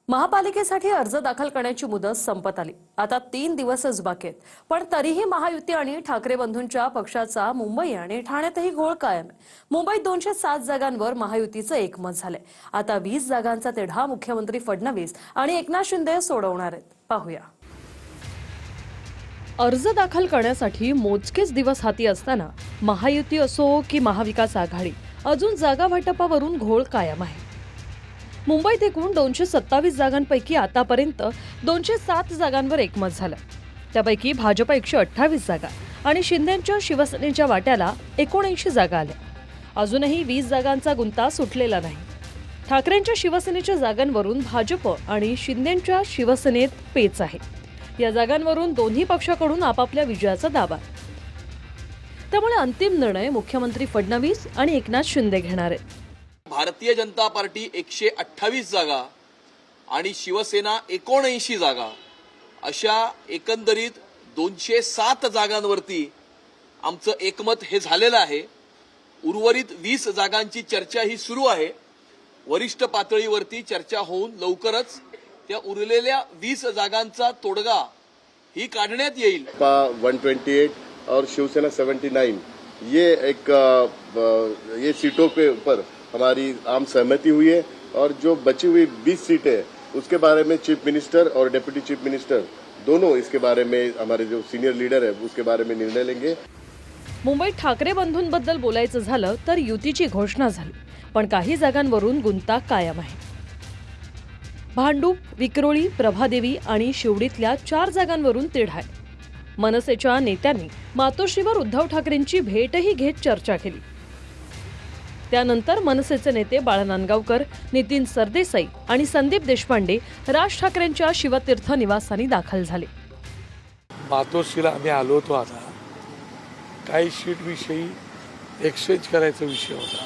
महापालिकेसाठी अर्ज दाखल करण्याची मुदत संपत आली। आता 3 दिवसच बाकी आहेत, पण तरीही महायुती आणि ठाकरे बंधूंच्या पक्षाचा मुंबई आणि ठाण्यातही घोळ कायम आहे। मुंबईत 207 जागांवर महायुतीचं एकमत झालंय। आता 20 जागांचा तिढा मुख्यमंत्री फडणवीस आणि एकनाथ शिंदे सोडवणार आहेत। पाहूया। अर्ज दाखल करण्यासाठी मोजकेच दिवस हाती असताना महायुती असो की महाविकास आघाडी, अजून जागा वाटपावरून घोळ कायम आहे। मुंबईत एकूण 227 जागांपैकी आतापर्यंत 207 जागांवर एकमत झालं। त्यापैकी भाजप 128 जागा आणि शिंदेंच्या शिवसेनेच्या वाट्याला 79 जागा आल्या। अजूनही 20 जागांचा गुंता सुटलेला नाही। ठाकरेंच्या शिवसेनेच्या जागांवरून भाजप आणि शिंदेंच्या शिवसेनेत पेच आहे। या जागांवरून दोन्ही पक्षाकडून आपापल्या विजयाचा दावा। त्यामुळे अंतिम निर्णय मुख्यमंत्री फडणवीस आणि एकनाथ शिंदे घेणार आहेत। भारतीय जनता पार्टी 128 जागा आणि शिवसेना 79 जागा अशा एकंदरीत 207 जागांवरती आमचं एकमत हे झालेलं आहे। उर्वरित 20 जागांची चर्चा ही सुरू आहे। वरिष्ठ पातळीवरती चर्चा होऊन लवकरच त्या उरलेल्या 20 जागांचा तोडगा ही काढण्यात येईल। 128 और शिवसेना 79 ये सीटों के ऊपर हमारी आम सहमति हुई है और जो बची हुई 20 सीटें उसके बारे में चीफ मिनिस्टर और डेप्यूटी चीफ मिनिस्टर दोनों इसके बारे में हमारे जो सीनियर लीडर है उसके बारे में निर्णय लेंगे। मुंबईत ठाकरे बंधूंबद्दल बोलायचं झालं तर युतीची घोषणा झाली, पण काही जागांवरून गुंता कायम आहे। भांडूप, विक्रोळी, प्रभादेवी आणि शिवडीतल्या 4 जागांवरून तिढा आहे। मनसेच्या नेत्यांनी मातोश्रीवर उद्धव ठाकरेंची भेटही घेत चर्चा केली। त्यानंतर मनसेचे नेते बाळा नांदगावकर, नितीन सरदेसाई आणि संदीप देशपांडे राज ठाकरेंच्या शिवतीर्थ निवासानी दाखल झाले। मातोश्रीला आम्ही आलो होतो। आता काही शीट विषयी एक्सचेंज करायचा विषय होता,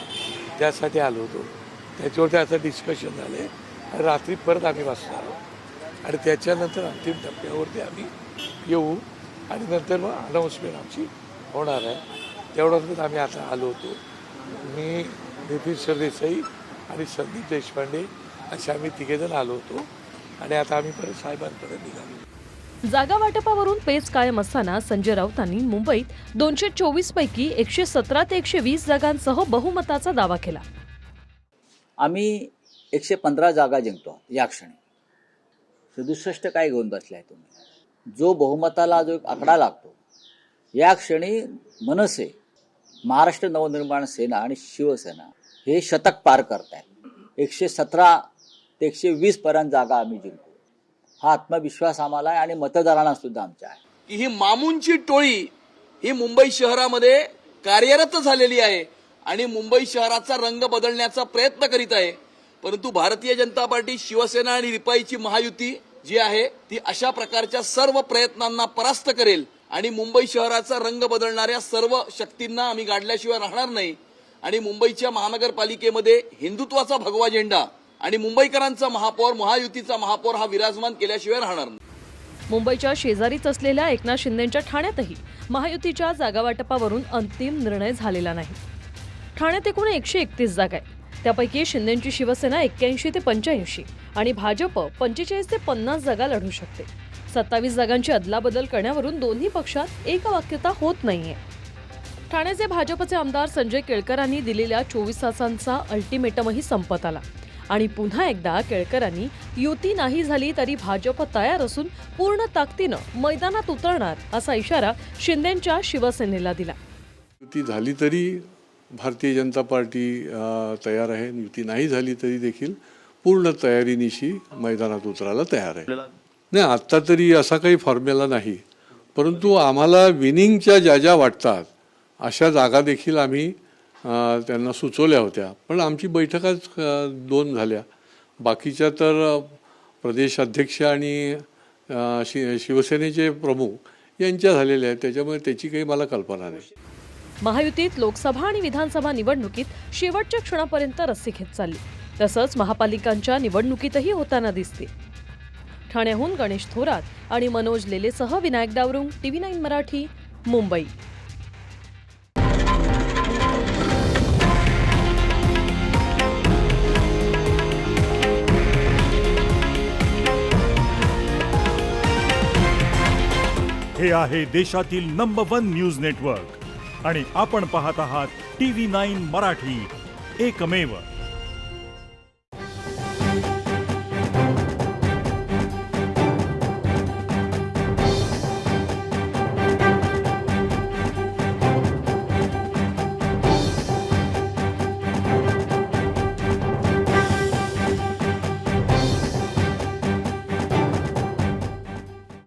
त्यासाठी आलो होतो। त्याच्यावरती आता डिस्कशन झाले। रात्री परत आम्ही बसणार आहोत आणि त्याच्यानंतर अंतिम टप्प्यावरती आम्ही येऊ आणि नंतर मग अनाऊन्समेंट आमची होणार आहे। तेवढ्यात आम्ही आता आलो होतो। मी नितीन सरदेसाई आणि संदीप देशपांडे असे आम्ही तिघेजण आलो होतो आणि आता आम्ही परत साहेबांकडे निघालो। जागा वाटपावरून पेच कायम असताना संजय राऊतांनी मुंबईत 224 पैकी 117 ते 120 जागांसह बहुमताचा दावा केला। आम्ही 115 जागा जिंकतो या क्षणी। 67 काय घेऊन बसलाय तुम्ही? जो बहुमताला जो एक आकडा लागतो या क्षणी मनसे, महाराष्ट्र नवनिर्माण सेना आणि शिवसेना हे शतक पार करतायत। 117 ते 120 पर्यंत जागा आम्ही जिंकू, हा आत्मविश्वास आम्हाला आहे आणि मतदारांना सुद्धा आमच्या आहे की ही मामूंची टोळी ही मुंबई शहरामध्ये कार्यरत झालेली आहे आणि मुंबई शहराचा रंग बदलण्याचा प्रयत्न करीत आहे। परंतु भारतीय जनता पार्टी, शिवसेना आणि रिपाईची महायुती जी आहे ती अशा प्रकारच्या सर्व प्रयत्नांना परास्त करेल आणि मुंबई शहराचा रंग बदलणाऱ्या सर्व शक्तींना आम्ही गाडल्याशिवाय राहणार नाही आणि मुंबईच्या महानगरपालिकेमध्ये हिंदुत्वाचा भगवा झेंडा आणि मुंबईकरांचा महापौर, महायुतीचा महापौर हा विराजमान केल्याशिवाय राहणार नाही। मुंबईच्या शेजारीच असलेल्या एकनाथ शिंदेंच्या ठाण्यातही महायुतीच्या जागा वाटपावरून अंतिम निर्णय झालेला नाही। ठाण्यात एकूण 131 जागा आहेत। त्यापैकी शिंदेंची शिवसेना 81 ते 85 आणि भाजप 45 ते 50 जागा लढू शकते। 27 जागांची अदलाबदल करण्यावरून दोन्ही पक्षात एकवाक्यता होत नाहीये। ठाण्याचे भाजपचे आमदार संजय केळकरांनी दिलेल्या 24 तासांचा अल्टिमेटमही संपत आला आणि पुन्हा एकदा केळकरांनी युती नाही झाली तरी भाजप तयार असून पूर्ण ताकदीनं मैदानात उतरणार असा इशारा शिंदेंच्या शिवसेनेला दिला। युती झाली तरी भारतीय जनता पार्टी तयार आहे, युती नाही झाली तरी देखील पूर्ण तयारीनिशी मैदानात उतरायला तयार आहे। नाही, आत्ता तरी असा काही फॉर्म्युला नाही, परंतु आम्हाला विनिंगच्या ज्या वाटतात अशा जागा देखील आम्ही त्यांना सुचवल्या होत्या, पण आमची बैठकच 2 झाल्या। बाकीच्या तर प्रदेश अध्यक्ष आणि शिवसेनेचे प्रमुख यांच्या झालेल्या आहेत, त्याच्यामुळे त्याची काही मला कल्पना नाही। महायुतीत लोकसभा आणि विधानसभा निवडणुकीत शेवटच्या क्षणापर्यंत रस्सीखेच चालली, तसंच महापालिकांच्या निवडणुकीतही होताना दिसते। ठाण्याहून गणेश थोरात आणि मनोज लेलेसह विनायक डावरुंग, TV9 मराठी, मुंबई। हे आहे देशातील नंबर 1 न्यूज नेटवर्क आणि आपण पाहत आहात TV9 मराठी, एकमेव.